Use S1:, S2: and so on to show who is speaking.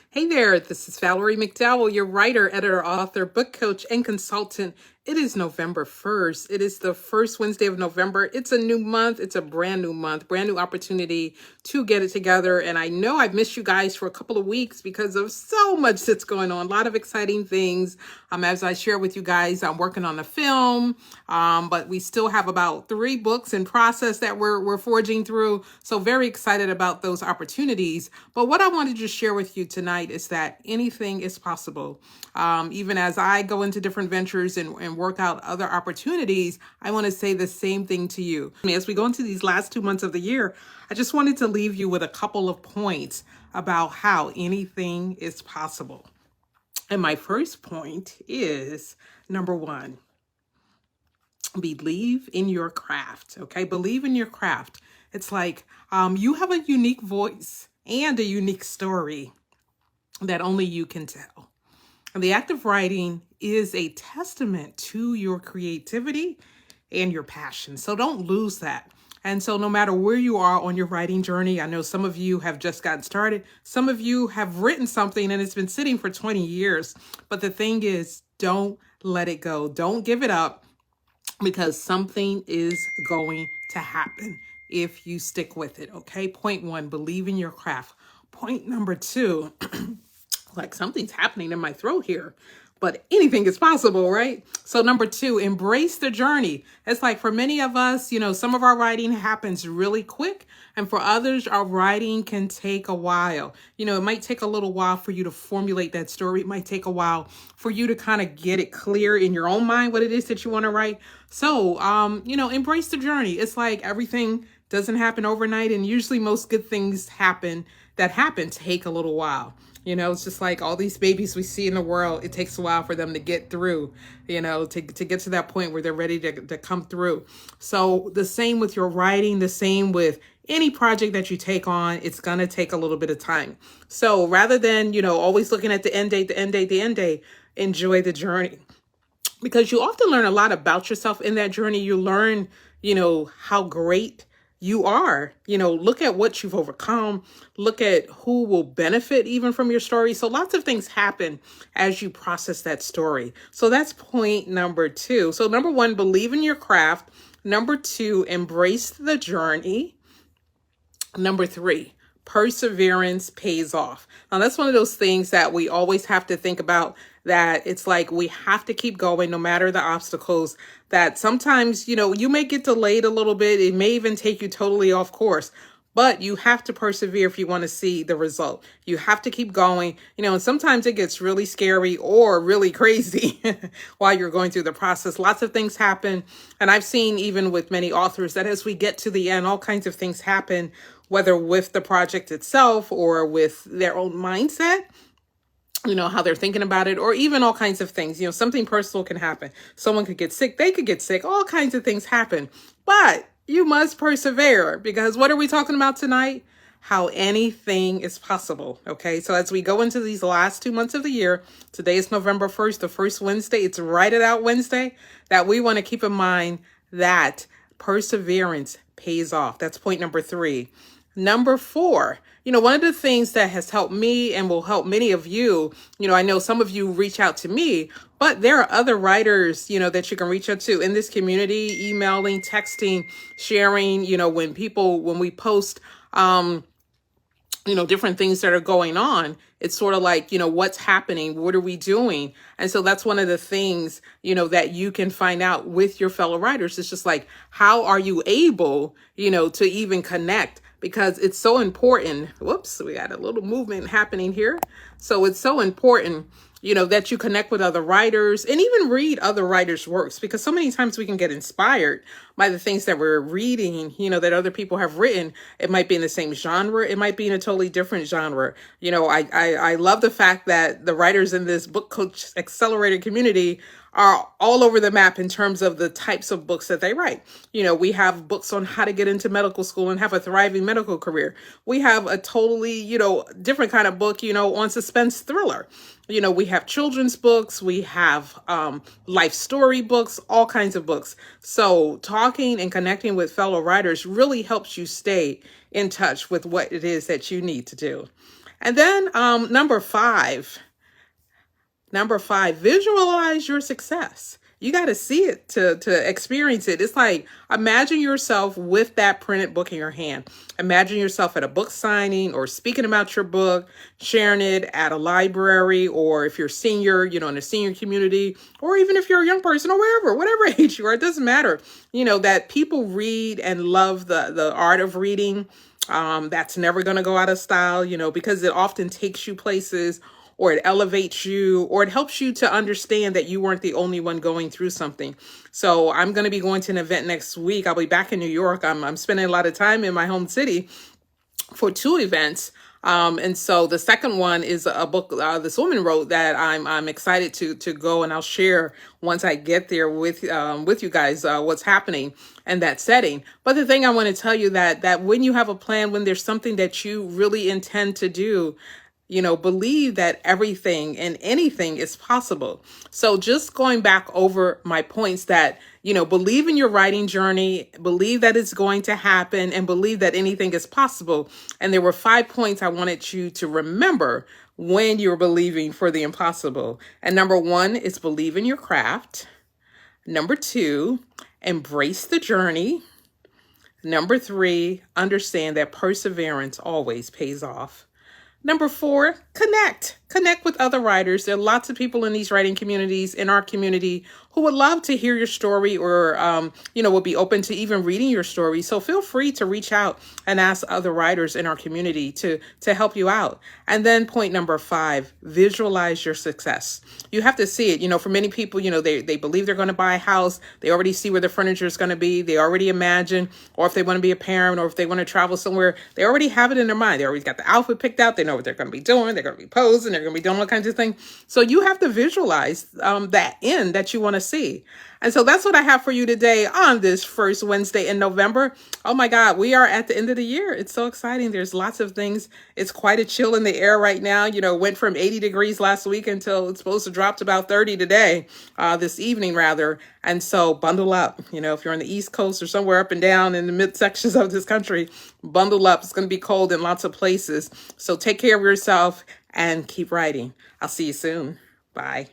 S1: Hey there, this is Valerie McDowell, your writer, editor, author, book coach, and consultant. It is November 1st. It is the first Wednesday of November. It's a new month. It's a brand new month, brand new opportunity to get it together. And I know I've missed you guys for a couple of weeks because of so much that's going on. A lot of exciting things. As I share with you guys, I'm working on a film, but we still have about 3 books in process that we're forging through. So very excited about those opportunities. But what I wanted to share with you tonight is that anything is possible. Even as I go into different ventures and work out other opportunities, I want to say the same thing to you. As we go into these last 2 months of the year, I just wanted to leave you with a couple of points about how anything is possible. And my first point is number 1, believe in your craft. Okay, believe in your craft. It's like you have a unique voice and a unique story that only you can tell. And the act of writing is a testament to your creativity and your passion. So don't lose that. And so no matter where you are on your writing journey, I know some of you have just gotten started. Some of you have written something and it's been sitting for 20 years. But the thing is, don't let it go. Don't give it up, because something is going to happen if you stick with it. Okay. Point 1, believe in your craft. Point number 2, like something's happening in my throat here, but anything is possible, right? So number 2, embrace the journey. It's like for many of us, some of our writing happens really quick. And for others, our writing can take a while. It might take a little while for you to formulate that story. It might take a while for you to kind of get it clear in your own mind, what it is that you want to write. So, embrace the journey. It's like everything doesn't happen overnight. And usually most good things that happen take a little while. It's just like all these babies we see in the world, it takes a while for them to get through, to get to that point where they're ready to come through. So the same with your writing, the same with any project that you take on, it's going to take a little bit of time. So rather than, always looking at the end date, enjoy the journey. Because you often learn a lot about yourself in that journey. You learn, how great you are. Look at what you've overcome. Look at who will benefit even from your story. So lots of things happen as you process that story. So that's point number 2. So number 1, believe in your craft. Number 2, embrace the journey. Number 3, perseverance pays off. Now, that's one of those things that we always have to think about, that it's like we have to keep going no matter the obstacles, that sometimes, you may get delayed a little bit. It may even take you totally off course, but you have to persevere if you want to see the result. You have to keep going, and sometimes it gets really scary or really crazy while you're going through the process. Lots of things happen. And I've seen even with many authors that as we get to the end, all kinds of things happen, whether with the project itself or with their own mindset, how they're thinking about it, or even all kinds of things. Something personal can happen. Someone could get sick. They could get sick. All kinds of things happen. But you must persevere, because what are we talking about tonight? How anything is possible. Okay. So as we go into these last 2 months of the year, today is November 1st, the first Wednesday. It's Write It Out Wednesday, that we want to keep in mind that perseverance pays off. That's point number 3. Number 4, one of the things that has helped me and will help many of you, I know some of you reach out to me, but there are other writers, that you can reach out to in this community, emailing, texting, sharing, when we post, different things that are going on. It's sort of like, what's happening? What are we doing? And so that's one of the things, that you can find out with your fellow writers. It's just like, how are you able, to even connect? Because it's so important. Whoops, we got a little movement happening here. So it's so important, that you connect with other writers and even read other writers' works, because so many times we can get inspired by the things that we're reading, that other people have written. It might be in the same genre. It might be in a totally different genre. I love the fact that the writers in this Book Coach Accelerator community are all over the map in terms of the types of books that they write. We have books on how to get into medical school and have a thriving medical career. We have a totally, different kind of book, on suspense thriller. We have children's books, we have life story books, all kinds of books. So talking and connecting with fellow writers really helps you stay in touch with what it is that you need to do. And then number five, visualize your success. You got to see it to experience it. It's like, imagine yourself with that printed book in your hand. Imagine yourself at a book signing or speaking about your book, sharing it at a library, or if you're senior, in the senior community, or even if you're a young person or whatever age you are, it doesn't matter. That people read and love the art of reading. That's never going to go out of style, because it often takes you places, or it elevates you, or it helps you to understand that you weren't the only one going through something. So I'm going to be going to an event next week. I'll be back in New York. I'm spending a lot of time in my home city for 2 events. And so the second one is a book this woman wrote that I'm excited to go, and I'll share once I get there with you guys what's happening in that setting. But the thing I want to tell you that when you have a plan, when there's something that you really intend to do, believe that everything and anything is possible. So just going back over my points that, believe in your writing journey, believe that it's going to happen, and believe that anything is possible. And there were 5 points I wanted you to remember when you're believing for the impossible. And number 1 is believe in your craft. Number 2, embrace the journey. Number 3, understand that perseverance always pays off. Number 4, connect with other writers. There are lots of people in these writing communities, in our community, who would love to hear your story, or, would be open to even reading your story. So feel free to reach out and ask other writers in our community to help you out. And then point number 5, visualize your success. You have to see it. For many people, they believe they're going to buy a house. They already see where the furniture is going to be. They already imagine, or if they want to be a parent, or if they want to travel somewhere, they already have it in their mind. They already got the outfit picked out. They know what they're going to be doing. They're going to be posing. They're going to be doing all kinds of things. So you have to visualize that end that you want to see. And so that's what I have for you today on this first Wednesday in November. Oh my God, we are at the end of the year. It's so exciting. There's lots of things. It's quite a chill in the air right now. Went from 80 degrees last week until it's supposed to drop to about 30 today, this evening rather. And so bundle up. If you're on the East Coast or somewhere up and down in the mid sections of this country, bundle up. It's going to be cold in lots of places. So take care of yourself and keep writing. I'll see you soon. Bye.